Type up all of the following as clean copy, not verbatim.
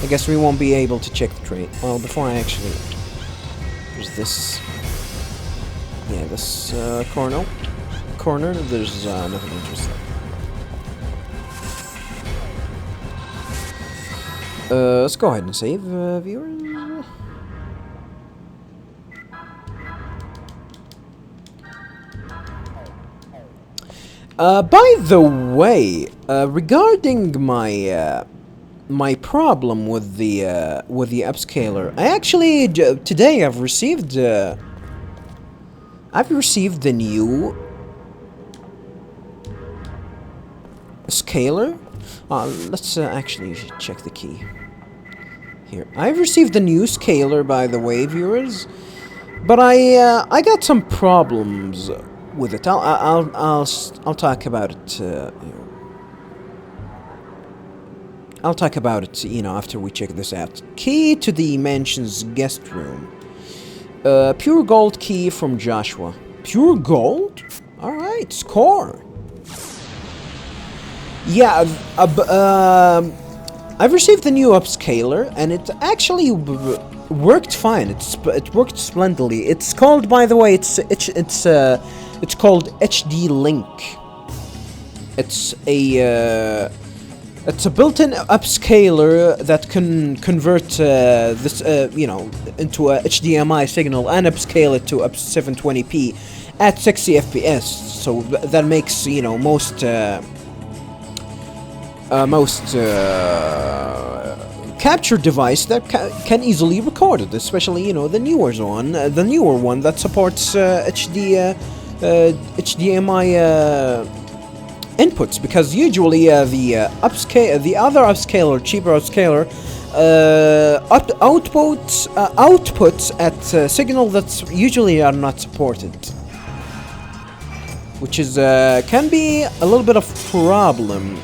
I guess we won't be able to check the trade. Well, before I actually... There's this... Yeah, this corner, there's nothing interesting. Let's go ahead and save, viewers. By the way, regarding my problem with the upscaler, I actually today I've received the new scaler. Let's actually check the key here. I've received the new scaler, by the way, viewers, but I got some problems with it. I'll talk about it. I'll talk about it, after we check this out. Key to the mansion's guest room. Pure gold key from Joshua. Pure gold? Alright, score. Yeah, I've received the new upscaler, and it actually worked fine. It worked splendidly. It's called, by the way, it's called HD Link. It's a built-in upscaler that can convert this, into a HDMI signal and upscale it to up to 720p at 60 FPS. So that makes most capture device that can easily record it, especially the newer one that supports HDMI inputs, because usually the other upscaler, cheaper upscaler, outputs at signal that's usually are not supported, which is can be a little bit of problem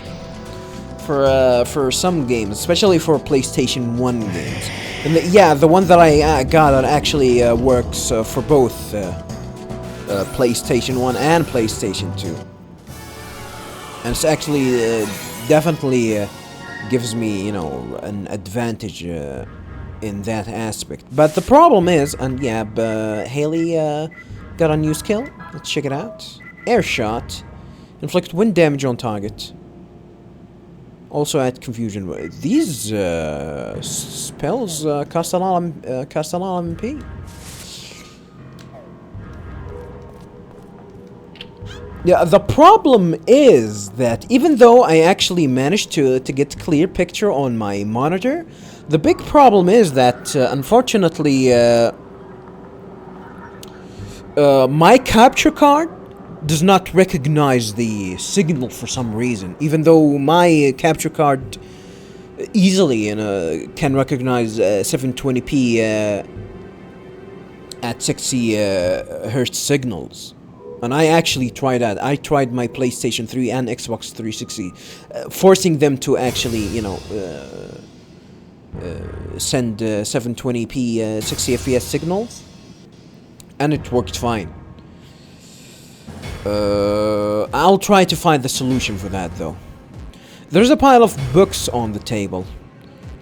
for some games, especially for PlayStation 1 games. And the one that I got actually works for both PlayStation 1 and PlayStation 2. And it's actually definitely gives me, an advantage in that aspect. But the problem is, and Haley got a new skill. Let's check it out. Air shot. Inflict wind damage on target. Also add confusion. These spells cost a lot of MP. Yeah, the problem is that even though I actually managed to get clear picture on my monitor, the big problem is that unfortunately my capture card does not recognize the signal for some reason, even though my capture card easily can recognize 720p at 60 hertz signals. And I actually tried that. I tried my PlayStation 3 and Xbox 360, forcing them to actually, send 720p 60 FPS signals, and it worked fine. I'll try to find the solution for that, though. There's a pile of books on the table.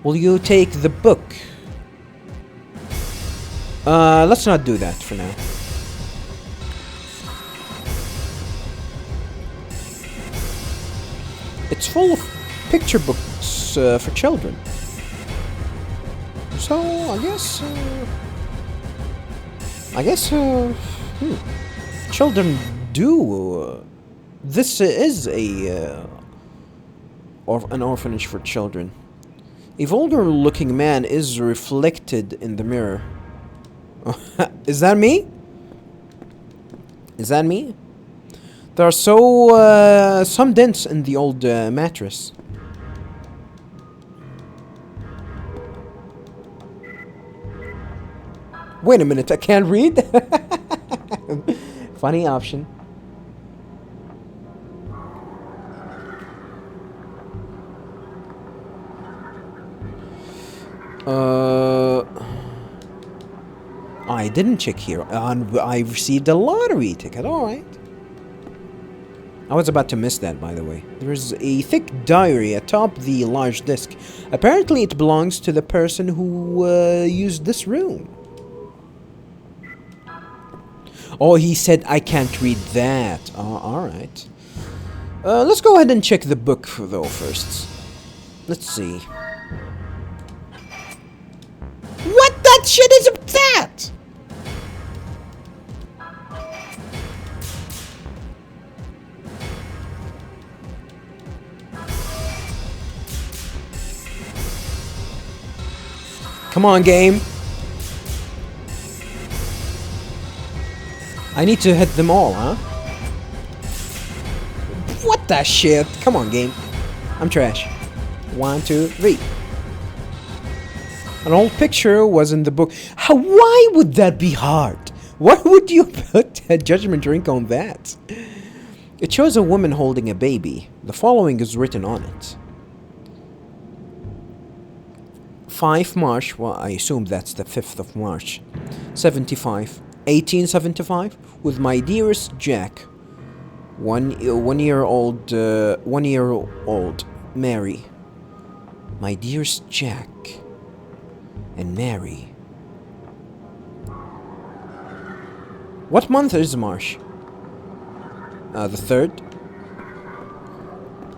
Will you take the book? Let's not do that for now. It's full of picture books for children. So, I guess, children do. This is an orphanage for children. A vulgar-looking man is reflected in the mirror. Is that me? Is that me? There are some dents in the old mattress. Wait a minute, I can't read? Funny option. I didn't check here. I received a lottery ticket, alright. I was about to miss that, by the way. There's a thick diary atop the large desk. Apparently it belongs to the person who used this room. Oh, he said I can't read that. Alright. Let's go ahead and check the book, though, first. Let's see. What that shit is that? Come on, game. I need to hit them all, huh? What the shit? Come on, game. I'm trash. 1, 2, 3. An old picture was in the book. Why would that be hard? Why would you put a judgment drink on that? It shows a woman holding a baby. The following is written on it. 5 March, well, I assume that's the 5th of March, 1875, with my dearest Jack, one year old, Mary. My dearest Jack and Mary. What month is March? The 3rd?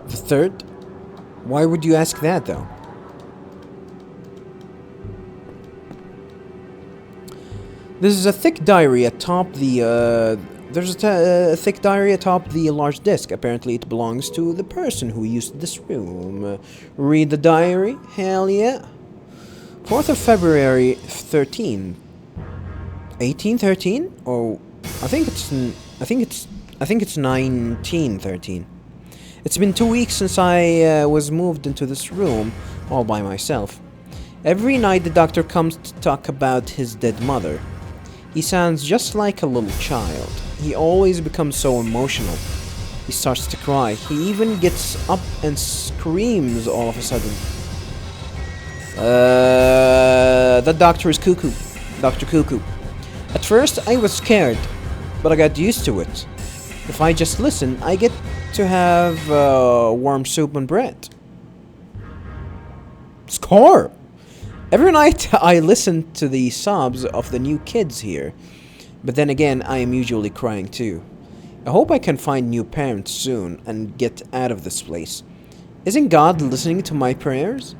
The 3rd? Why would you ask that, though? This is a thick diary atop the, there's a thick diary atop the large desk. Apparently it belongs to the person who used this room. Read the diary? Hell yeah. 4th of February 1813? Oh, I think it's 1913. It's been 2 weeks since I was moved into this room all by myself. Every night the doctor comes to talk about his dead mother. He sounds just like a little child. He always becomes so emotional. He starts to cry. He even gets up and screams all of a sudden. That doctor is cuckoo. Dr. Cuckoo. At first, I was scared, but I got used to it. If I just listen, I get to have warm soup and bread. Score! Every night I listen to the sobs of the new kids here, but then again I am usually crying too. I hope I can find new parents soon and get out of this place. Isn't God listening to my prayers?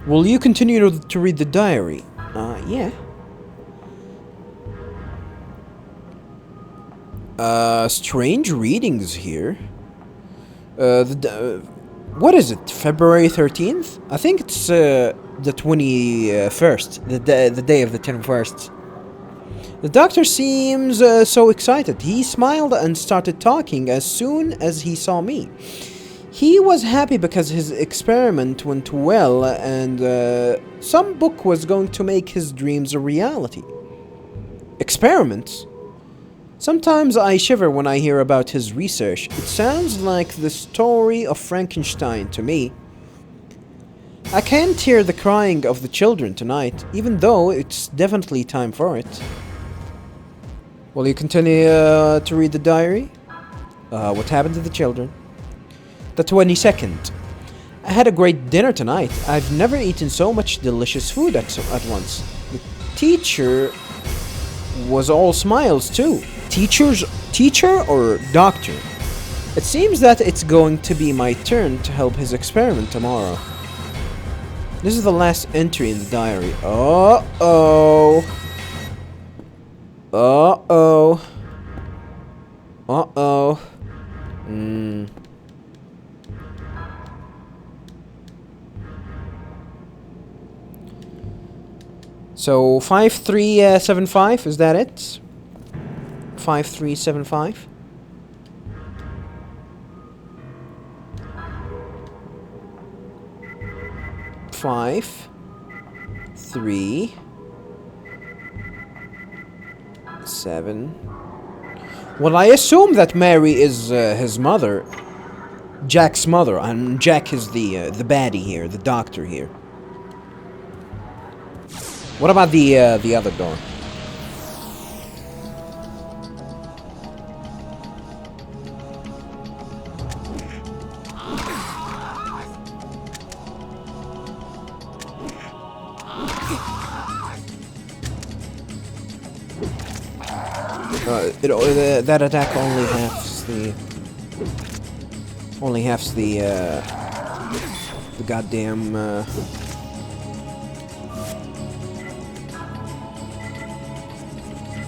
Will you continue to read the diary? Yeah. Strange readings here. What is it? February 13th? I think it's the 21st, the day of the 21st. The doctor seems so excited. He smiled and started talking as soon as he saw me. He was happy because his experiment went well and some book was going to make his dreams a reality. Experiments? Sometimes I shiver when I hear about his research. It sounds like the story of Frankenstein to me. I can't hear the crying of the children tonight, even though it's definitely time for it. Will you continue to read the diary? What happened to the children? The 22nd. I had a great dinner tonight. I've never eaten so much delicious food at once. The teacher was all smiles too. Teacher or doctor? It seems that it's going to be my turn to help his experiment tomorrow. This is the last entry in the diary. Uh-oh. Uh-oh. Uh-oh. So 5375, is that it? 5375. Five, 3, 7. Well, I assume that Mary is his mother, Jack's mother, and Jack is the baddie here, the doctor here. What about the other door? That attack only halves the goddamn.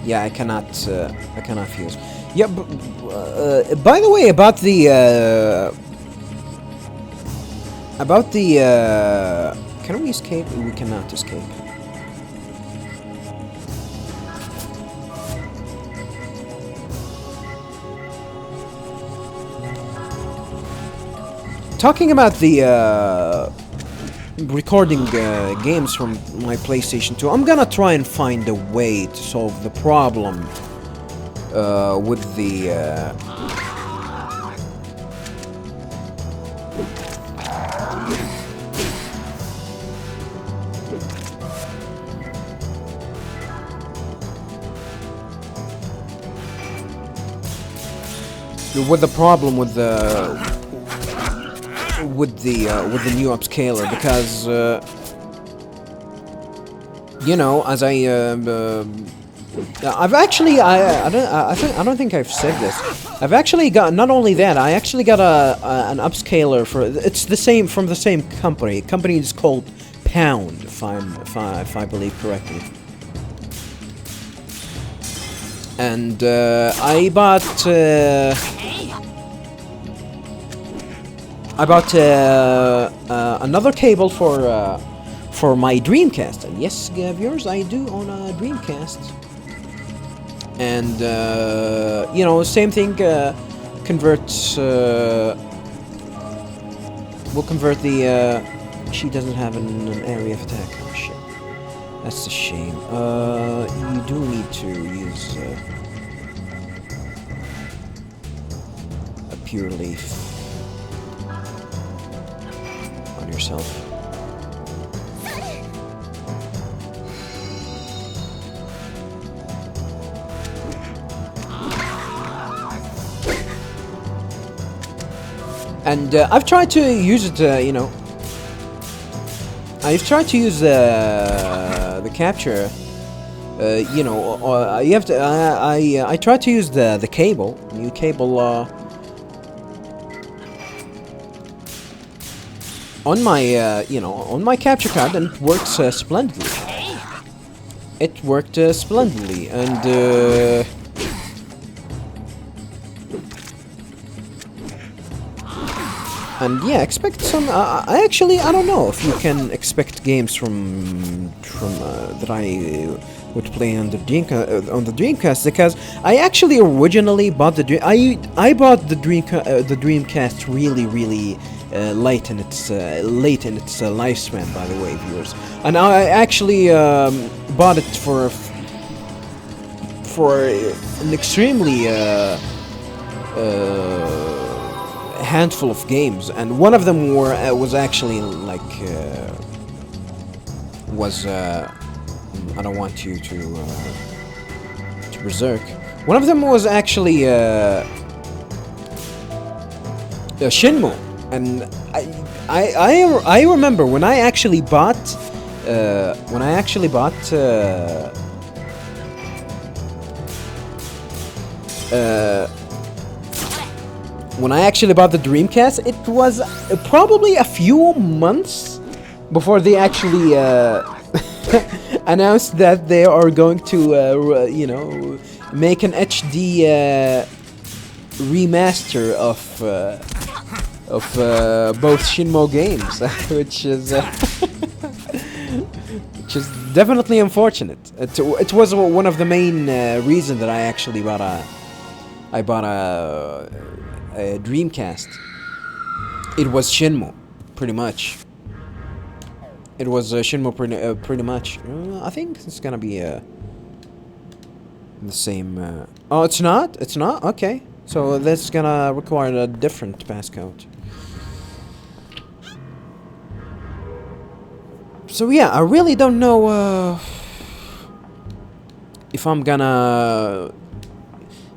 Yeah, I cannot fuse. Yeah, by the way, about the can we escape? We cannot escape. Talking about the recording games from my PlayStation 2, I'm gonna try and find a way to solve the problem with the new upscaler, because you know, as I've actually I don't think I've said this. I've actually got, not only that, I actually got an upscaler for, it's the same, from the same company. Company is called Pound, if I believe correctly. And I bought another cable for my Dreamcast, and yes, viewers, I do own a Dreamcast. And you know, same thing. Converts. We'll convert the. She doesn't have an area of attack. Oh shit, that's a shame. You do need to use a pure leaf on yourself. And I've tried to use it, you know. I've tried to use the capture. You know, you have to. I tried to use the cable, new cable, on my you know, on my capture card, and it works splendidly. It worked splendidly, and. And yeah, expect some. I don't know if you can expect games from that I would play on the Dreamcast, because I actually originally bought the I bought the Dreamcast really late in its lifespan. By the way, viewers, and I actually bought it for an extremely handful of games, and one of them was actually like I don't want you to berserk. One of them was actually Shenmue, and I remember when I actually bought when I actually bought the Dreamcast, it was probably a few months before they actually announced that they are going to, you know, make an HD remaster of both Shenmue games, which is definitely unfortunate. It was one of the main reasons that I actually bought a Dreamcast. It was Shenmue, pretty much. It was Shenmue pretty much. I think it's gonna be the same. Oh, it's not. It's not. Okay, so that's gonna require a different passcode. So yeah, I really don't know if I'm gonna,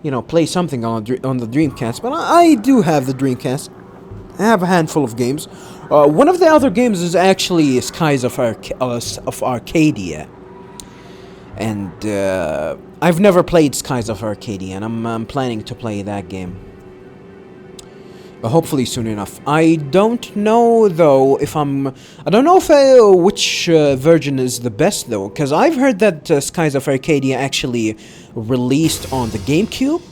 you know, play something on the Dreamcast, but I do have the Dreamcast. I have a handful of games. One of the other games is actually Skies of Arcadia. And I've never played Skies of Arcadia, and I'm planning to play that game. Hopefully soon enough. I don't know though if I don't know if which version is the best though, because I've heard that Skies of Arcadia actually released on the GameCube,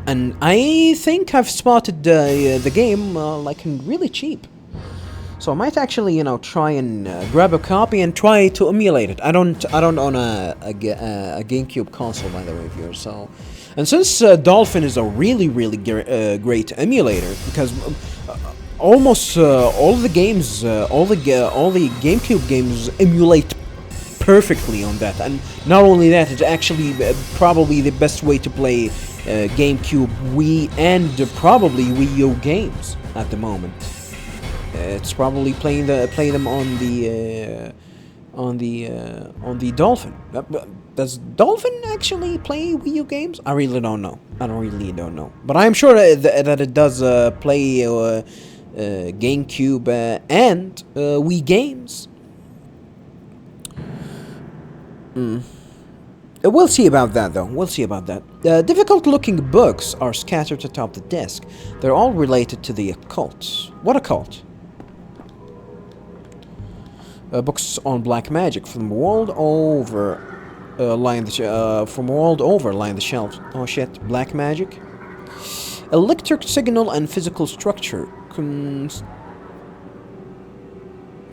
and I think I've spotted the game like really cheap. So I might actually, try and grab a copy and try to emulate it. I don't own a GameCube console, by the way, viewers. So, and since Dolphin is a really great emulator, because almost all the games, all the GameCube games emulate perfectly on that, and not only that, it's actually probably the best way to play GameCube, Wii, and probably Wii U games at the moment. It's probably play them on the Dolphin. Does Dolphin actually play Wii U games? I really don't know. But I'm sure that it does play GameCube and Wii games. We'll see about that, though. Difficult-looking books are scattered atop the desk. They're all related to the occult. What occult? Books on black magic from world over line the shelves. Oh shit, black magic. Electric signal and physical structure.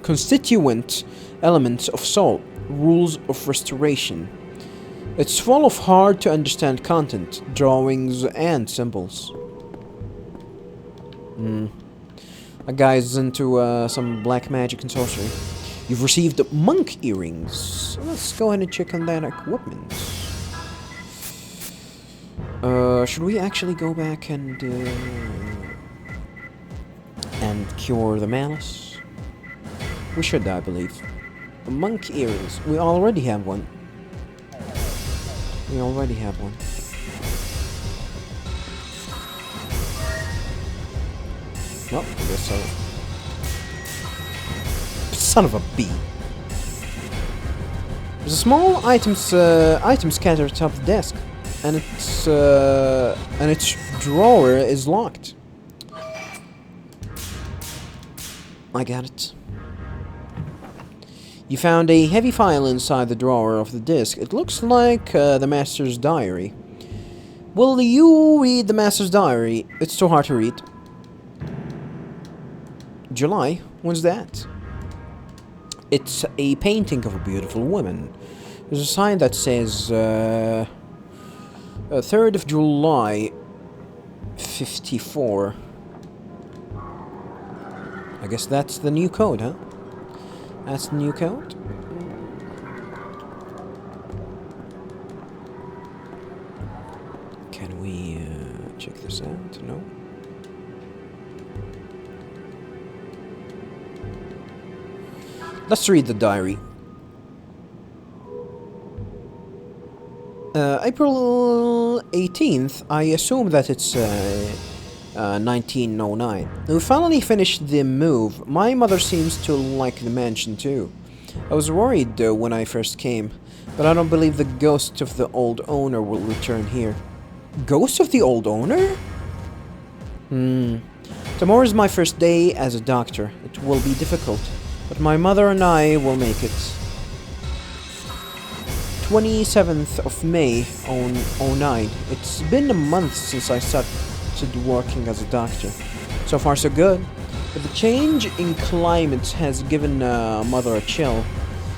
Constituent elements of soul. Rules of restoration. It's full of hard to understand content, drawings and symbols. A guy's into some black magic and sorcery. You've received monk earrings. Let's go ahead and check on that equipment. Should we actually go back and cure the malice? We should, I believe. Monk earrings. We already have one. Oh, I guess so. Son of a bee. There's a small item scattered atop the desk, and its drawer is locked. I got it. You found a heavy file inside the drawer of the disk. It looks like the Master's diary. Will you read the Master's diary? It's too hard to read. July? When's that? It's a painting of a beautiful woman. There's a sign that says 3rd of July 54. I guess that's the new code, huh? That's the new code? Can we check this out? No? Let's read the diary. April 18th, I assume that it's 1909. We finally finished the move. My mother seems to like the mansion too. I was worried when I first came, but I don't believe the ghost of the old owner will return here. Ghost of the old owner? Tomorrow is my first day as a doctor. It will be difficult, but my mother and I will make it. 27th of May, 09. It's been a month since I started working as a doctor. So far so good, but the change in climate has given mother a chill.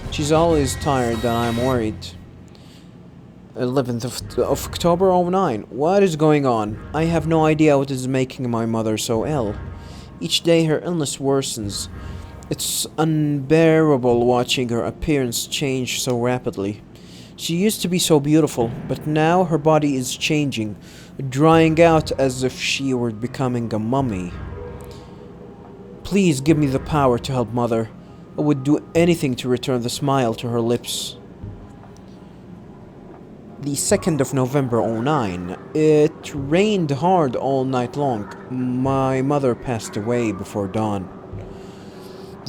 She's always tired and I'm worried. 11th of October 09. What is going on? I have no idea what is making my mother so ill. Each day her illness worsens. It's unbearable watching her appearance change so rapidly. She used to be so beautiful, but now her body is changing, drying out as if she were becoming a mummy. Please give me the power to help Mother. I would do anything to return the smile to her lips. The 2nd of November 09. It rained hard all night long. My mother passed away before dawn.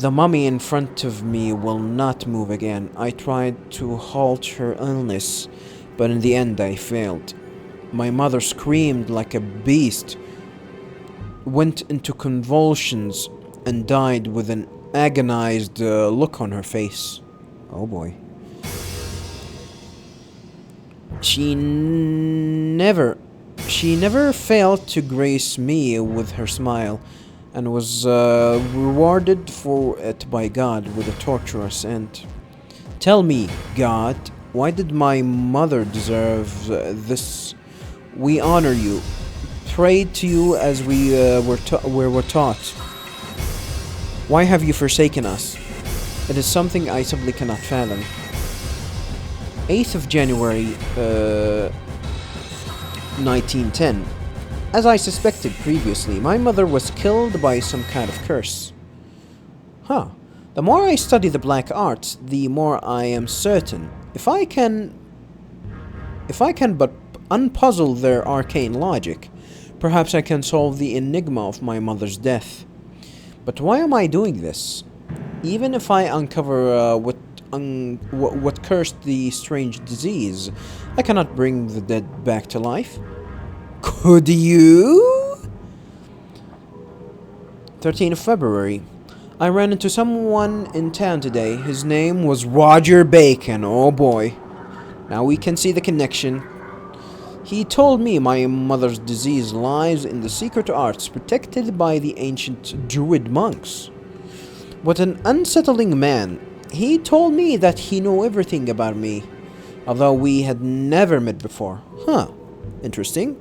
The mummy in front of me will not move again. I tried to halt her illness, but in the end I failed. My mother screamed like a beast, went into convulsions, and died with an agonized look on her face. Oh boy. She never failed to grace me with her smile, and was rewarded for it by God with a torturous end. Tell me, God, why did my mother deserve this? We honor you, prayed to you as we were taught. Why have you forsaken us? It is something I simply cannot fathom. 8th of January, 1910. As I suspected previously, my mother was killed by some kind of curse. Huh. The more I study the black arts, the more I am certain. If I can but unpuzzle their arcane logic, perhaps I can solve the enigma of my mother's death. But why am I doing this? Even if I uncover what cursed the strange disease, I cannot bring the dead back to life. Could you? 13th of February. I ran into someone in town today. His name was Roger Bacon. Oh boy. Now we can see the connection. He told me my mother's disease lies in the secret arts protected by the ancient Druid monks. What an unsettling man. He told me that he knew everything about me, although we had never met before. Huh. Interesting.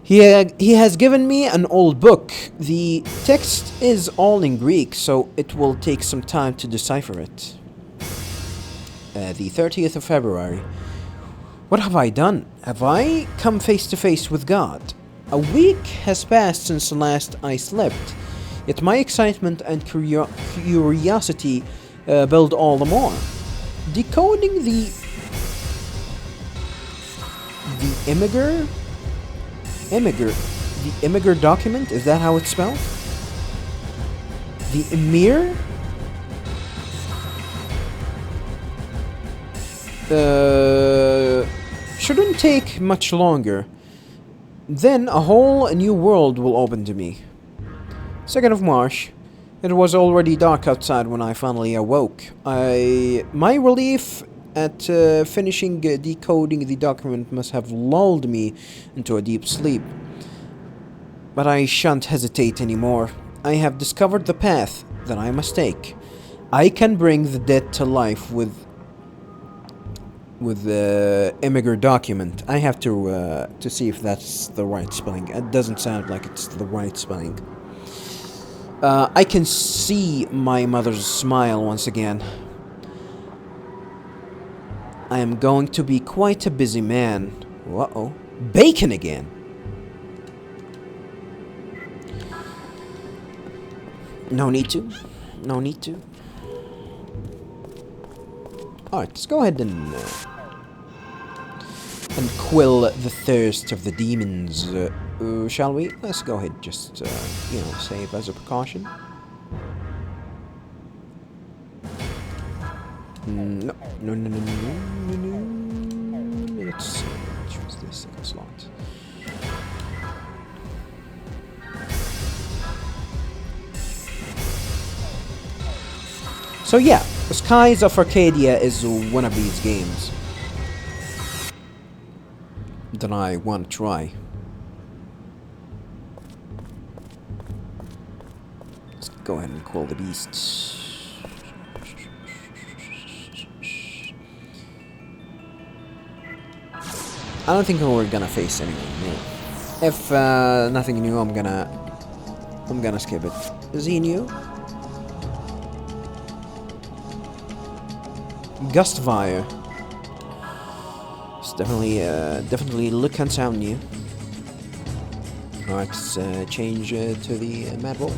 He has given me an old book. The text is all in Greek, so it will take some time to decipher it. The 30th of February. What have I done? Have I come face to face with God? A week has passed since last I slept, yet my excitement and curiosity build all the more. Decoding the Imgur document, is that how it's spelled? The Emir? Shouldn't take much longer. Then a whole new world will open to me. 2nd of March. It was already dark outside when I finally awoke. My relief at finishing decoding the document must have lulled me into a deep sleep. But I shan't hesitate anymore. I have discovered the path that I must take. I can bring the dead to life with the Imgur document. I have to see if that's the right spelling. It doesn't sound like it's the right spelling. I can see my mother's smile once again. I am going to be quite a busy man. Uh-oh. Bacon again! No need to. No need to. Alright, let's go ahead and quill the thirst of the demons, shall we? Let's go ahead, just, save as a precaution. No. Let's choose this second slot. So yeah, Skies of Arcadia is one of these games that I want to try. Let's go ahead and call the beast. I don't think we're gonna face anything new. If nothing new, I'm gonna skip it. Is he new? Gustfire. It's definitely look and sound new. Alright, let's change to the Mad Bull.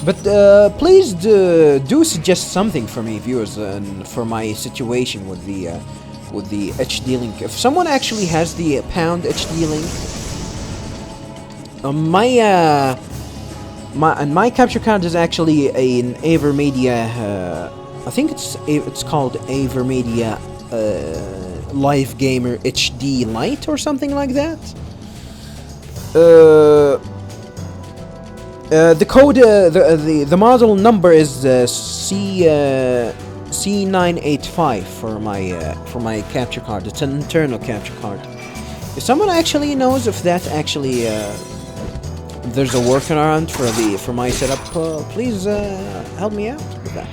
But please do suggest something for me, viewers, and for my situation with the HD link. If someone actually has the pound HD link, my capture card is actually an Avermedia. I think it's called Avermedia Live Gamer HD Lite or something like that. The code, the model number is C985 for my capture card. It's an internal capture card. If someone actually knows if that actually there's a workaround for my setup, please help me out with that.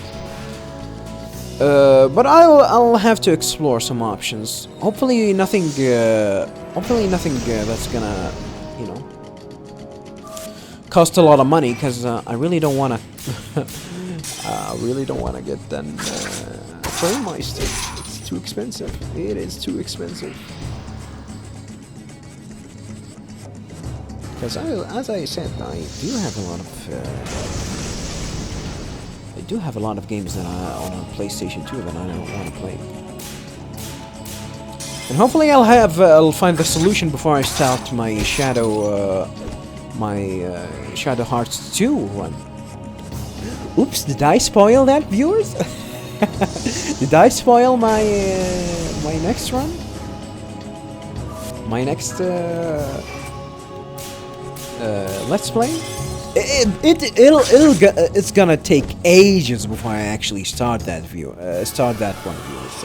But I'll have to explore some options. Hopefully nothing that's gonna, you know, cost a lot of money, because I really don't wanna get then Frame-Meister. It's too expensive. It is too expensive. Because as I said, I do have a lot of games that on a PlayStation 2 that I don't want to play. And hopefully I'll find the solution before I start my Shadow Hearts 2 run. Oops, did I spoil that, viewers? Did I spoil my next run? My next let's play? It's gonna take ages before I actually start that one, viewer.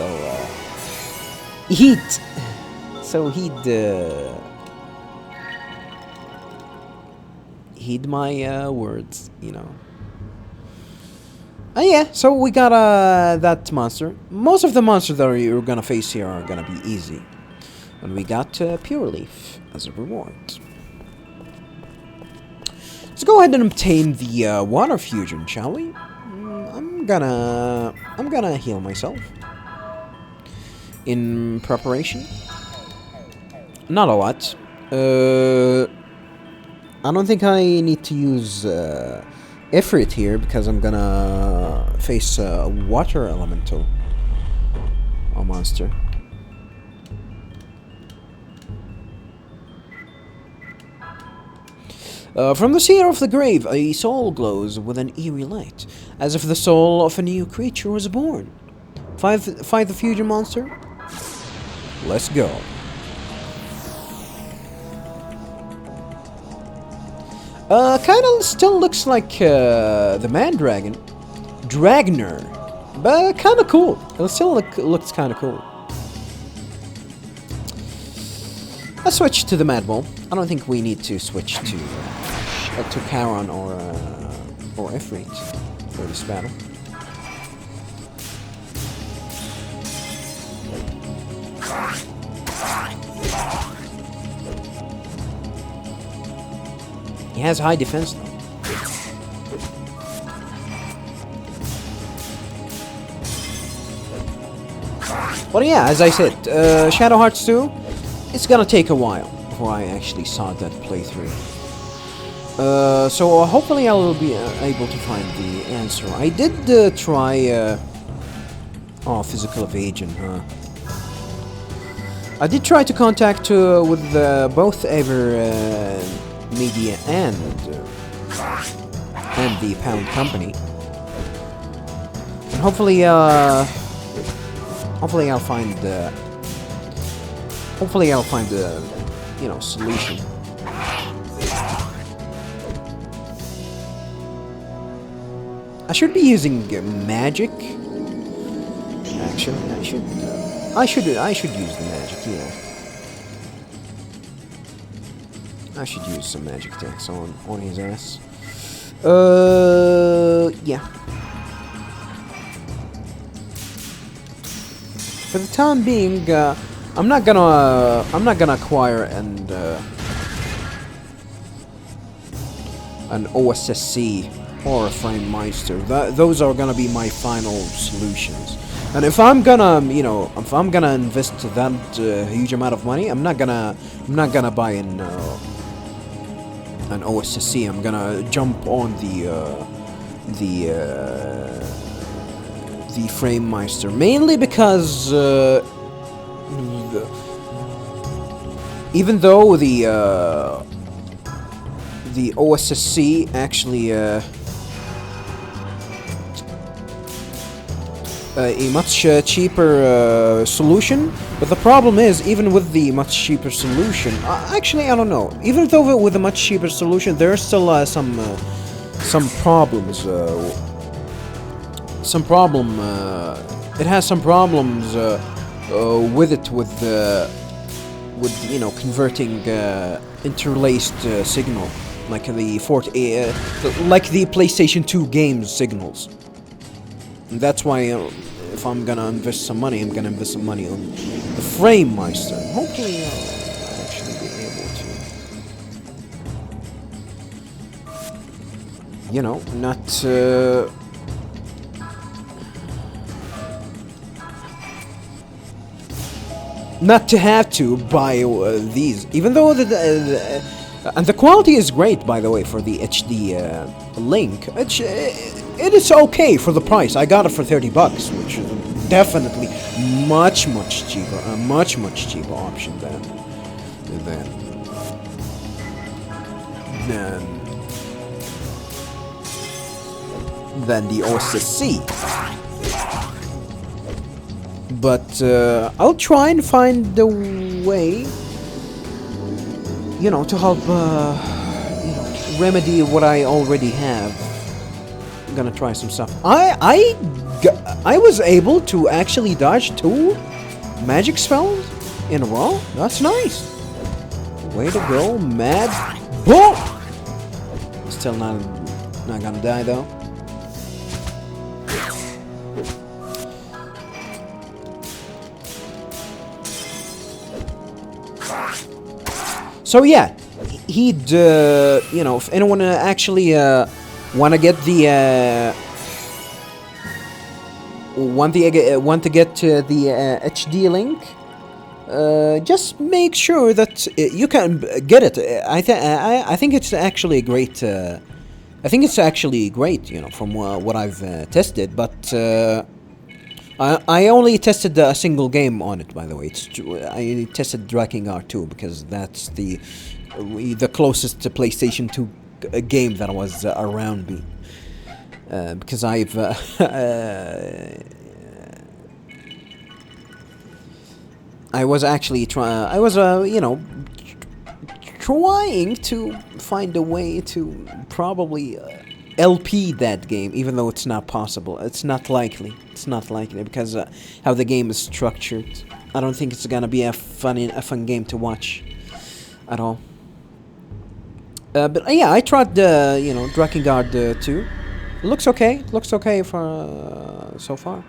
So heed my words, you know. Yeah, so we got that monster. Most of the monsters that you're gonna face here are gonna be easy. And we got Pure Leaf as a reward. Let's go ahead and obtain the water fusion, shall we? I'm gonna heal myself in preparation. Not a lot. I don't think I need to use Ifrit here, because I'm gonna face a water elemental, a monster. From the Seer of the Grave, a soul glows with an eerie light, as if the soul of a new creature was born. Fight the fusion monster? Let's go. Kinda still looks like the Mandragon. Dragner. But kinda cool. It still looks kinda cool. Let's switch to the Mad Bull. I don't think we need to switch to Charon or Ifrit for this battle. He has high defense though. But yeah, as I said, Shadow Hearts 2, it's gonna take a while before I actually saw that playthrough. So hopefully I will be able to find the answer. I did try... physical evasion, huh? I did try to contact with both Avermedia and the Pound Company. And hopefully I'll find the solution. I should be using magic. Actually, I should use the magic. Yeah, I should use some magic attacks on his ass. Yeah. For the time being, I'm not gonna acquire an OSSC or a Frame-Meister. Those are gonna be my final solutions. And if I'm gonna, invest that huge amount of money, I'm not gonna buy an OSSC. I'm gonna jump on the FrameMeister, mainly because even though the OSSC actually a much cheaper solution, but the problem is, even with the much cheaper solution, actually I don't know. Even though with a much cheaper solution, there are still some problems. It has some problems with it, with you know, converting interlaced signal, like the like the PlayStation 2 games signals. And that's why if I'm gonna invest some money, I'm gonna invest some money on the FrameMeister. Hopefully I'll actually be able to, you know, not to have to buy these, even though and the quality is great, by the way, for the HD link. It is okay for the price. I got it for $30, which is definitely much cheaper, a much cheaper option than the OSSC. But I'll try and find a way, you know, to help, you know, remedy what I already have. I'm gonna try some stuff. I was able to actually dodge 2 magic spells in a row. That's nice. Way to go, Mad Bull! Still not gonna die though. So yeah, he'd, you know, if anyone actually want to get the want to get the HD link, just make sure that you can get it. I think it's actually a great. I think it's actually great, you know, from what I've tested. But I only tested a single game on it, by the way. I tested Drakengard 2 because that's the closest to PlayStation 2 game that was around me. Because I've I was actually you know, trying to find a way to probably LP that game, even though it's not possible. It's not likely. It's not likely because how the game is structured. I don't think it's gonna be a fun game to watch at all. But yeah, I tried you know, Drakengard 2. It looks okay. It looks okay for so far.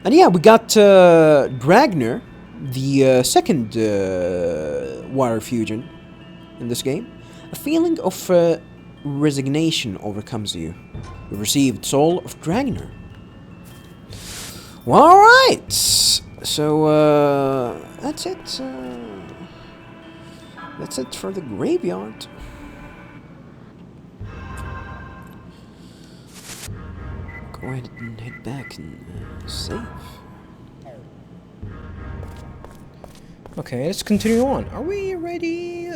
And yeah, we got Dragner, the second Water Fusion in this game. A feeling of resignation overcomes you. You received Soul of Dragner. Well, alright! So, that's it. That's it for the graveyard. Go ahead and head back and save. Okay, let's continue on. Are we ready?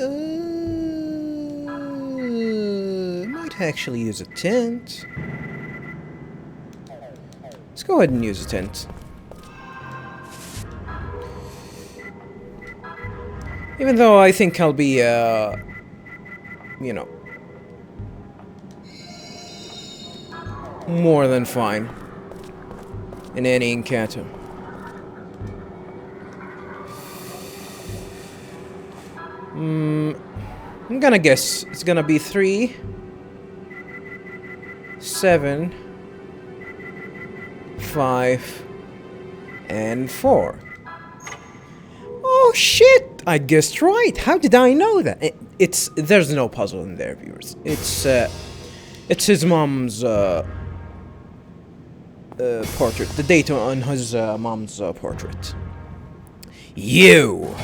Might actually use a tent. Let's go ahead and use a tent. Even though I think I'll be, you know, more than fine in any encounter. I'm gonna guess it's gonna be 3, 7, 5, and 4. Oh shit! I guessed right. How did I know that? There's no puzzle in there, viewers. It's his mom's portrait. The date on his mom's portrait. You